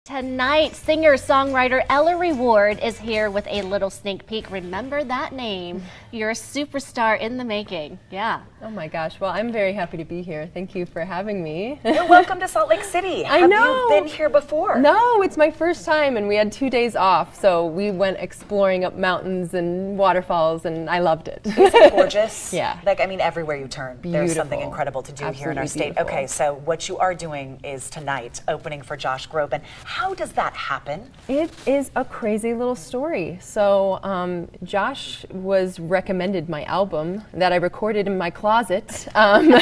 Tonight, singer-songwriter Eleri Ward is here with a little sneak peek. Remember that name. You're a superstar in the making. Yeah. Oh my gosh. Well, I'm very happy to be here. Thank you for having me. You're welcome to Salt Lake City. I Have know. you been here before? No, it's my first time, and we had 2 days off, so we went exploring up mountains and waterfalls, and I loved it. Is it gorgeous? Yeah. Like, I mean, everywhere you turn, there's something Beautiful. incredible to do here in our Absolutely state. beautiful. Okay, so what you are doing is tonight opening for Josh Groban. How does that happen? It is a crazy little story. So Josh was recommended my album that I recorded in my closet, and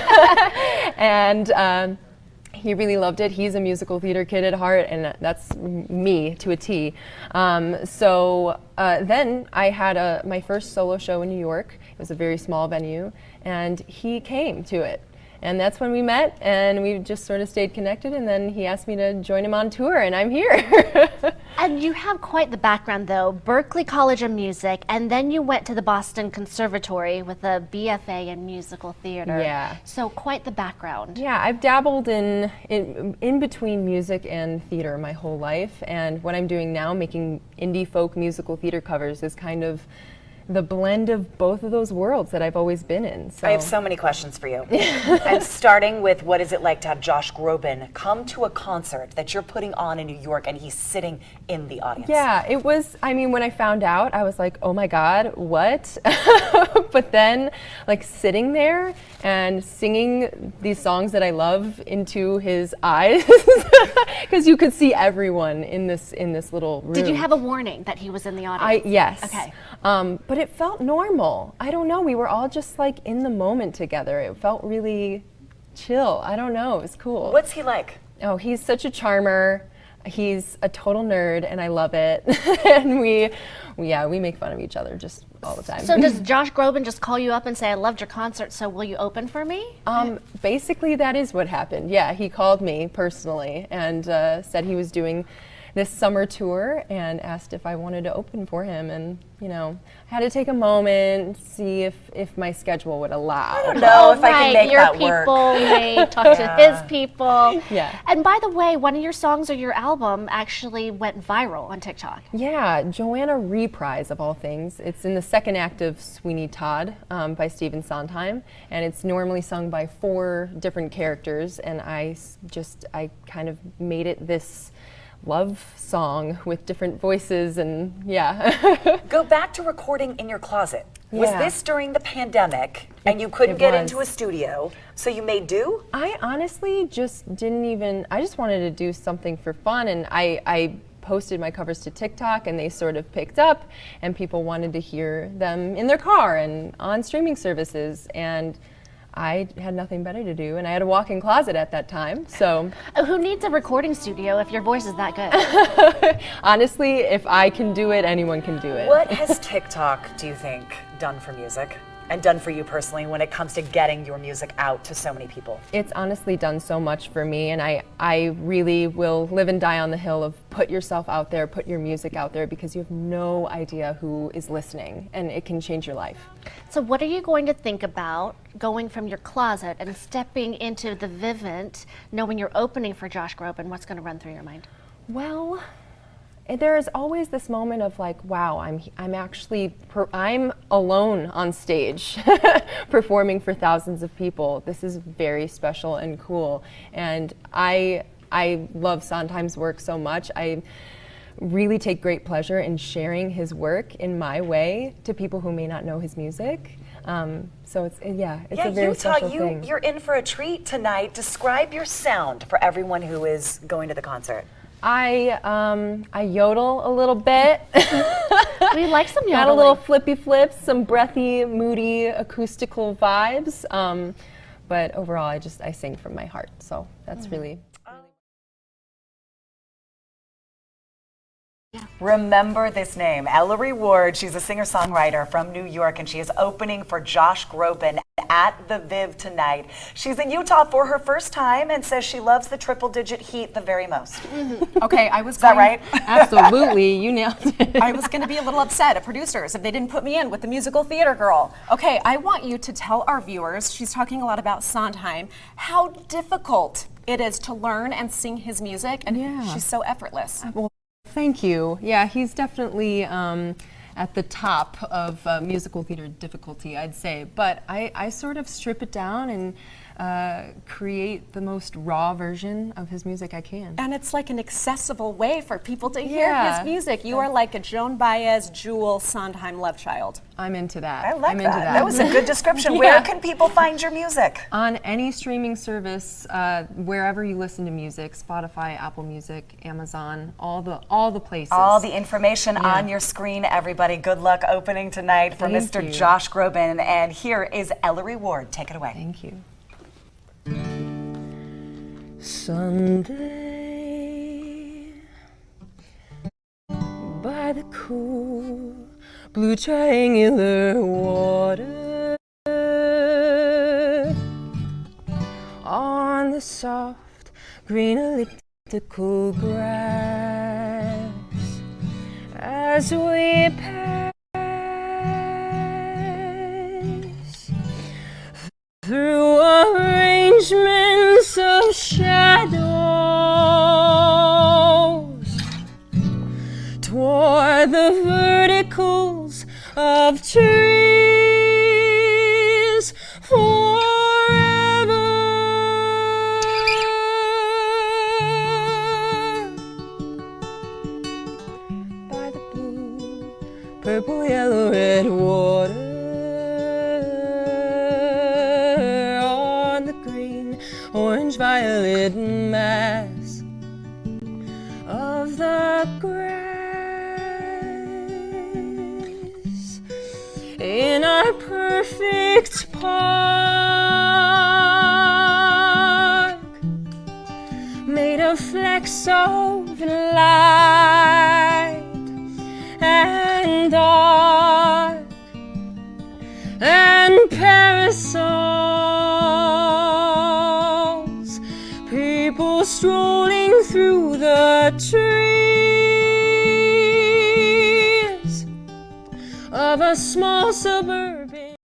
he really loved it. He's a musical theater kid at heart, and that's me to a T. So then I had my first solo show in New York. It was a very small venue, and he came to it. And that's when we met, and we just sort of stayed connected, and then he asked me to join him on tour, and I'm here. And you have quite the background, though. Berklee College of Music, and then you went to the Boston Conservatory with a BFA in musical theater. Yeah. So quite the background. Yeah, I've dabbled in between music and theater my whole life, and what I'm doing now, making indie folk musical theater covers, is kind of the blend of both of those worlds that I've always been in. So. I have so many questions for you. And starting with, what is it like to have Josh Groban come to a concert that you're putting on in New York and he's sitting in the audience? Yeah, it was, I mean, when I found out, I was like, oh my God, what? But then, like, sitting there and singing these songs that I love into his eyes, because you could see everyone in this little room. Did you have a warning that he was in the audience? Yes. Okay. But it felt normal. I don't know. We were all just like in the moment together. It felt really chill. I don't know. It was cool. What's he like? Oh, he's such a charmer. He's a total nerd, and I love it. And we make fun of each other just all the time. So does Josh Groban just call you up and say, I loved your concert, so will you open for me? Basically, that is what happened. Yeah, he called me personally and said he was doing this summer tour and asked if I wanted to open for him, and I had to take a moment, see if my schedule would allow. I don't know if I can make your that people work. may talk to his people. Yeah. And by the way, one of your songs or your album actually went viral on TikTok. Yeah, Joanna Reprise of all things. It's in the second act of Sweeney Todd by Sondheim, and it's normally sung by 4 different characters, and I kind of made it this love song with different voices, and yeah. Go back to recording in your closet. Yeah. Was this during the pandemic and you couldn't get into a studio, so you made do? I honestly just I just wanted to do something for fun, and I posted my covers to TikTok, and they sort of picked up, and people wanted to hear them in their car and on streaming services, and I had nothing better to do, and I had a walk-in closet at that time, so. Who needs a recording studio if your voice is that good? Honestly, if I can do it, anyone can do it. What has TikTok, do you think, done for music and done for you personally when it comes to getting your music out to so many people? It's honestly done so much for me, and I really will live and die on the hill of put yourself out there, put your music out there, because you have no idea who is listening, and it can change your life. So what are you going to think about going from your closet and stepping into the Vivint, knowing you're opening for Josh Groban? What's going to run through your mind? Well, there is always this moment of like, wow, I'm alone on stage performing for thousands of people. This is very special and cool, and I love Sondheim's work so much. I really take great pleasure in sharing his work in my way to people who may not know his music. So it's a very special thing. You're in for a treat tonight. Describe your sound for everyone who is going to the concert. I yodel a little bit. We like some yodeling. Got a little flippy flips, some breathy, moody, acoustical vibes. But overall, I sing from my heart. So that's really. Remember this name, Eleri Ward. She's a singer-songwriter from New York, and she is opening for Josh Groban at the Viv tonight. She's in Utah for her first time and says she loves the triple-digit heat the very most. Okay, I was. Is that right? Absolutely, you nailed it. I was going to be a little upset at producers if they didn't put me in with the musical theater girl. Okay, I want you to tell our viewers, she's talking a lot about Sondheim, how difficult it is to learn and sing his music, and Yeah. she's so effortless. Well, thank you. Yeah, he's definitely at the top of musical theater difficulty, I'd say. But I sort of strip it down and create the most raw version of his music I can. And it's like an accessible way for people to hear Yeah. his music. You are like a Joan Baez, Jewel, Sondheim love child. I'm into that. I like I'm that. into that. That was a good description. Yeah. Where can people find your music? On any streaming service, wherever you listen to music, Spotify, Apple Music, Amazon, all the places. All the information on your screen, everybody. Good luck opening tonight for Thank Mr. you. Josh Groban. And here is Eleri Ward. Take it away. Thank you. Sunday, by the cool blue triangular water, on the soft green elliptical grass, as we pass through arrangements of shadows toward the verticals of trees forever. By the blue, purple, yellow, red water, orange, violet mass of the grass in our perfect park, made of flecks of light and dark and parasols, people strolling through the trees of a small suburb